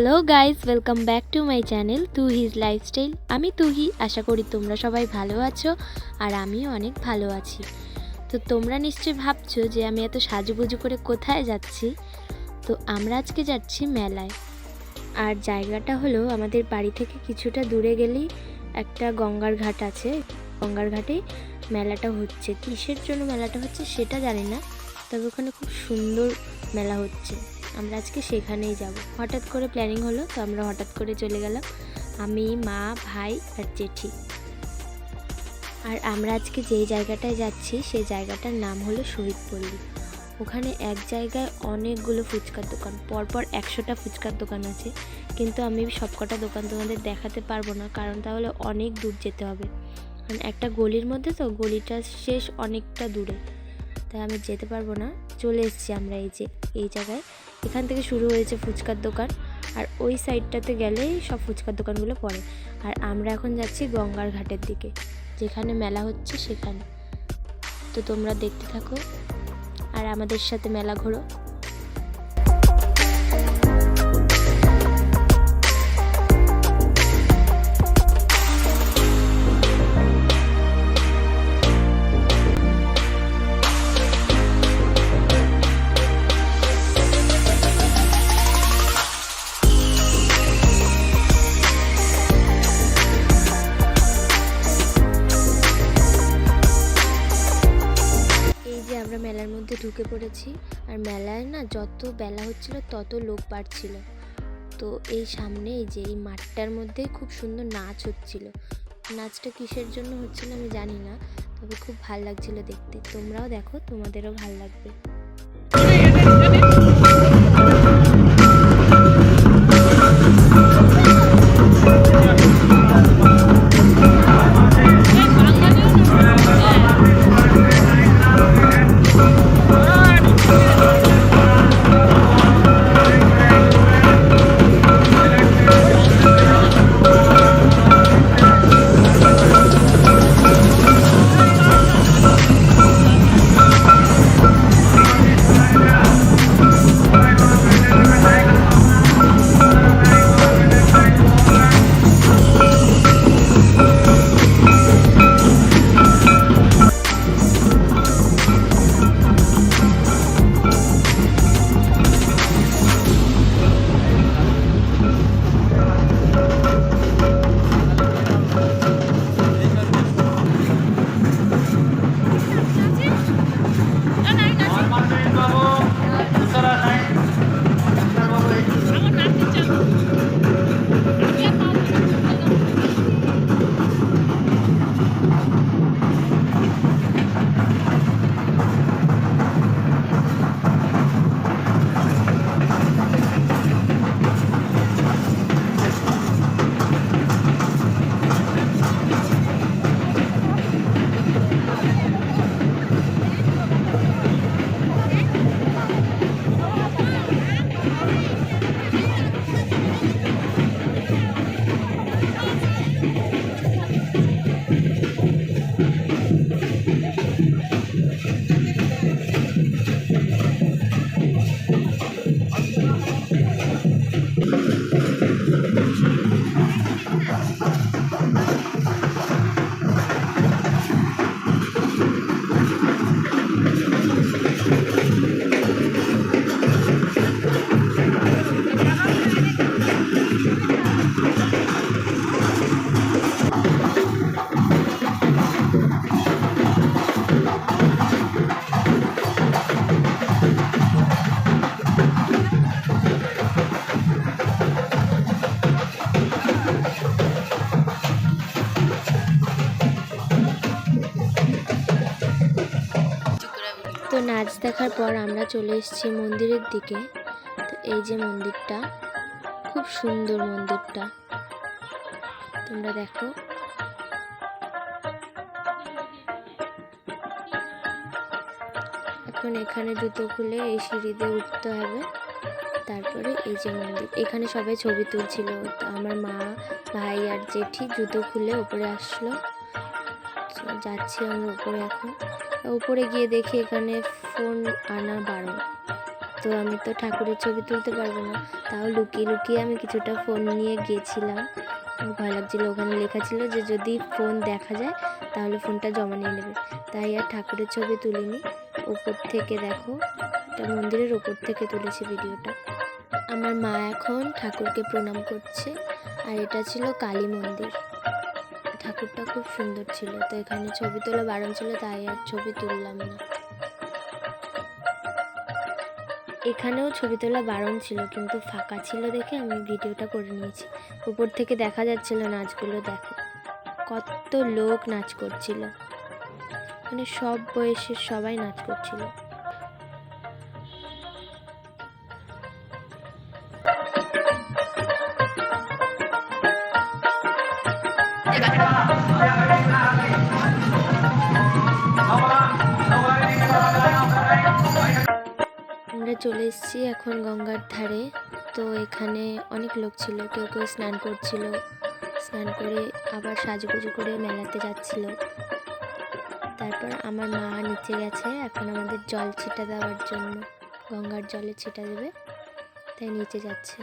Hello guys, welcome back to my channel Tuhi's lifestyle. আমি তুহি, আশা করি তোমরা সবাই ভালো আছো আর আমিও অনেক ভালো আছি। তো তোমরা নিশ্চয়ই ভাবছো যে আমি এত সাজুগুজু করে কোথায় যাচ্ছি। তো আমরা আজকে যাচ্ছি মেলায়। আর জায়গাটা হলো আমাদের বাড়ি থেকে কিছুটা দূরে গেলেই একটা গঙ্গার ঘাট আছে। গঙ্গার ঘাটেই মেলাটা হচ্ছে। কিসের জন্য মেলাটা হচ্ছে সেটা জানি না, তবে ওখানে খুব সুন্দর মেলা হচ্ছে। আমরা আজকে সেখানেই যাব। হঠাৎ করে প্ল্যানিং হলো, তো আমরা হঠাৎ করে চলে গেলাম, আমি, মা, ভাই আর জেঠি। আর আমরা আজকে যেই জায়গাটায় যাচ্ছি সেই জায়গাটার নাম হলো শহীদপল্লী। ওখানে এক জায়গায় অনেকগুলো ফুচকার দোকান, পরপর 100টা ফুচকার দোকান আছে। কিন্তু আমি সবকটা দোকান তোমাদের দেখাতে পারবো না, কারণ তাহলে অনেক দূর যেতে হবে। কারণ একটা গলির মধ্যে, তো গলিটা শেষ অনেকটা দূরে, তাই আমি যেতে পারবো না। চলে এসেছি আমরা এই জায়গায়। এখান থেকে শুরু হয়েছে ফুচকার দোকান, আর ওই সাইডটাতে গেলেই সব ফুচকার দোকানগুলো পড়ে। আর আমরা এখন যাচ্ছি গঙ্গার ঘাটের দিকে, যেখানে মেলা হচ্ছে সেখানে। তো তোমরা দেখতে থাকো আর আমাদের সাথে মেলা ঘোরো। আমরা মেলার মধ্যে ঢুকে পড়েছি। আর মেলায় না যত বেলা হচ্ছিল তত লোক বাড়ছিল। তো এই সামনে এই মাঠটার মধ্যে খুব সুন্দর নাচ হচ্ছিল। নাচটা কিসের জন্য হচ্ছিল আমি জানি না, তবে খুব ভালো লাগছিল দেখতে। তোমরাও দেখো, তোমাদেরও ভালো লাগবে। তো নাচ দেখার পর আমরা চলে এসেছি মন্দিরের দিকে। তো এই যে মন্দিরটা, খুব সুন্দর মন্দিরটা, তোমরা দেখো। এখন এখানে জুতো খুলে এই সিঁড়ি দিয়ে উঠতে হবে। তারপরে এই যে মন্দির, এখানে সবাই ছবি তুলছিল। তো আমার মা, ভাই আর জেঠি জুতো খুলে উপরে আসলো। যাচ্ছি আমরা উপরে। এখন উপরে গিয়ে দেখি এখানে ফোন আনা বারণ। তো আমি তো ঠাকুরের ছবি তুলতে পারবো না, তাও লুকিয়ে লুকিয়ে আমি কিছুটা ফোন নিয়ে গিয়েছিলাম। ভয় লাগছিলো, ওখানে লেখা ছিল যে যদি ফোন দেখা যায় তাহলে ফোনটা জমা নিয়ে নেবে, তাই আর ঠাকুরের ছবি তুলিনি। উপর থেকে দেখো, এটা মন্দিরের উপর থেকে তুলেছি ভিডিওটা। আমার মা এখন ঠাকুরকে প্রণাম করছে, আর এটা ছিল কালী মন্দির। ঠাকুরটা খুব সুন্দর ছিল, তো এখানে ছবি তোলা বারণ ছিল, তাই আর ছবি তুললাম না। এখানেও ছবি তোলা বারণ ছিল, কিন্তু ফাঁকা ছিল দেখে আমি ভিডিওটা করে নিয়েছি। উপর থেকে দেখা যাচ্ছিল নাচগুলো, দেখো কত লোক নাচ করছিল, মানে সব বয়সের সবাই নাচ করছিল। আমরা চলে এসেছি এখন গঙ্গার ধারে। তো এখানে অনেক লোক ছিল, কেউ কেউ স্নান করছিল, স্নান করে আবার সাজুগুজু করে মেলাতে যাচ্ছিল। তারপর আমার মা নিচে গেছে এখন আমাদের জল ছিটা দেওয়ার জন্য, গঙ্গার জলে ছিটা দেবে, তাই নিচে যাচ্ছে।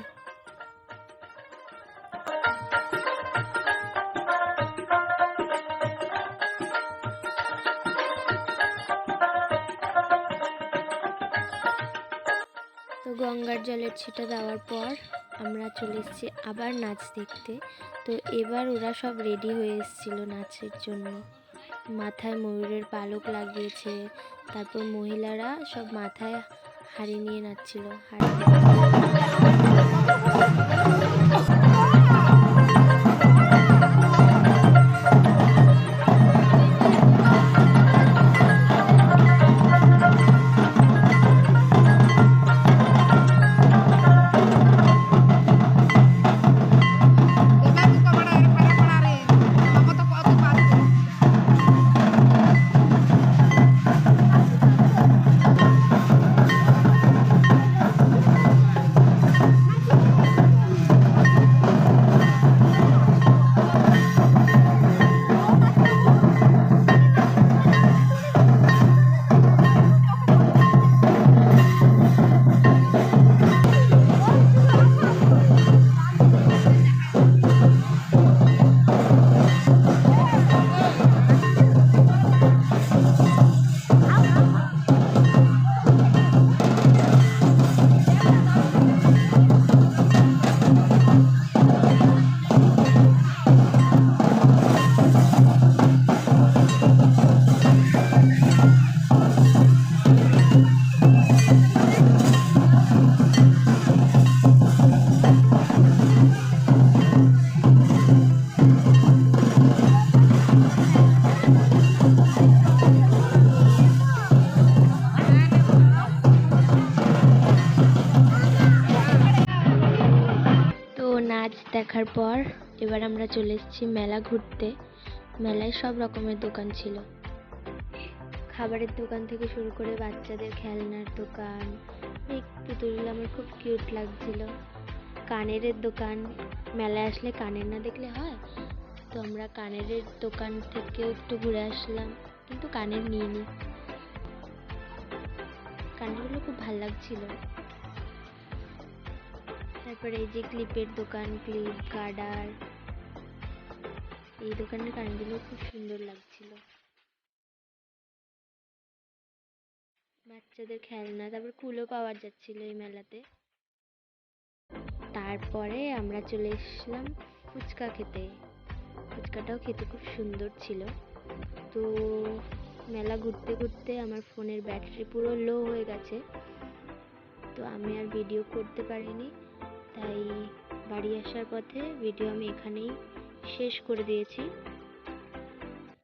তো গঙ্গার জলের ছিটা দেওয়ার পর আমরা চলে এসেছি আবার নাচ দেখতে। তো এবার ওরা সব রেডি হয়ে এসেছিলো নাচের জন্য, মাথায় ময়ূরের পালক লাগিয়েছে, তারপর মহিলারা সব মাথায় হাড়ি নিয়ে নাচছিল। দেখার পর এবার আমরা চলে এসেছি মেলা ঘুরতে। মেলায় সব রকমের দোকান ছিল, খাবারের দোকান থেকে শুরু করে বাচ্চাদের খেলনার দোকান, এই পুতুলগুলো আমার খুব কিউট লাগছিল। কানের দোকান, মেলায় আসলে কানের না দেখলে হয়, তো আমরা কানের দোকান থেকেও একটু ঘুরে আসলাম, কিন্তু কানের নিইনি, কানেরগুলো খুব ভালো লাগছিল। তারপরে এই যে ক্লিপের দোকান, ক্লিপ, গার্ডার, এই দোকানের কানগুলো খুব সুন্দর লাগছিল। বাচ্চাদের খেলনা, তারপর কুলো পাওয়া যাচ্ছিল এই মেলাতে। তারপরে আমরা চলে এসলাম ফুচকা খেতে। ফুচকাটাও খেতে খুব সুন্দর ছিল। তো মেলা ঘুরতে ঘুরতে আমার ফোনের ব্যাটারি পুরো লো হয়ে গেছে, তো আমি আর ভিডিও করতে পারিনি, তাই বাড়ি আসার পথে ভিডিও আমি এখানেই শেষ করে দিয়েছি।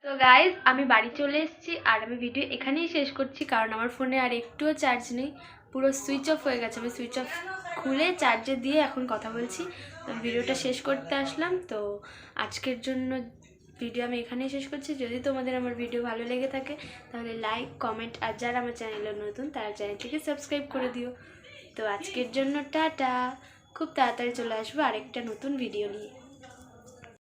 তো গাইজ, আমি বাড়ি চলে এসেছি আর আমি ভিডিও এখানেই শেষ করছি, কারণ আমার ফোনে আর একটুও চার্জ নেই, পুরো সুইচ অফ হয়ে গেছে। আমি সুইচ অফ খুলে চার্জে দিয়ে এখন কথা বলছি। ভিডিওটা শেষ করতে আসলাম, তো আজকের জন্য ভিডিও আমি এখানেই শেষ করছি। যদি তোমাদের আমার ভিডিও ভালো লেগে থাকে তাহলে লাইক, কমেন্ট, আর যারা আমার চ্যানেলে নতুন তারা চ্যানেলটিকে সাবস্ক্রাইব করে দিও। তো আজকের জন্য টাটা, খুব তাড়াতাড়ি চলে আসবো আরেকটা নতুন ভিডিও নিয়ে।